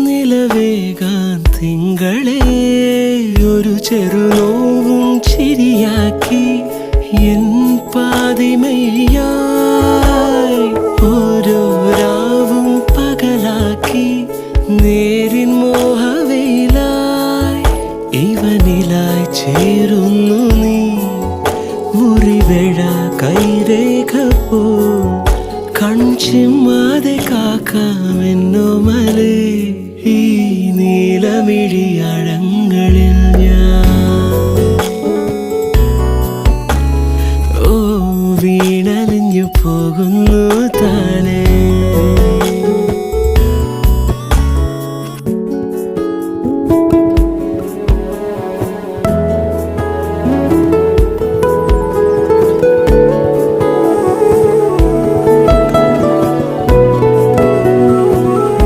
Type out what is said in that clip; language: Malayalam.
നിലവേകാൻ തിങ്കളെ ഒരു ചെറുനോവും ചിരിയാക്കി എൻ പാതിമയായി ഓരോ രാവും പകലാക്കി നേരിൻ മോഹവയിലായി ഇവനിലായി ചേരുന്നു നീ മുറിവേഴ കൈരേഖ പോ കൺചിമ്മാതെ കാക്കാമെന്നോ മലേ ഈ നീലമിഴിയാ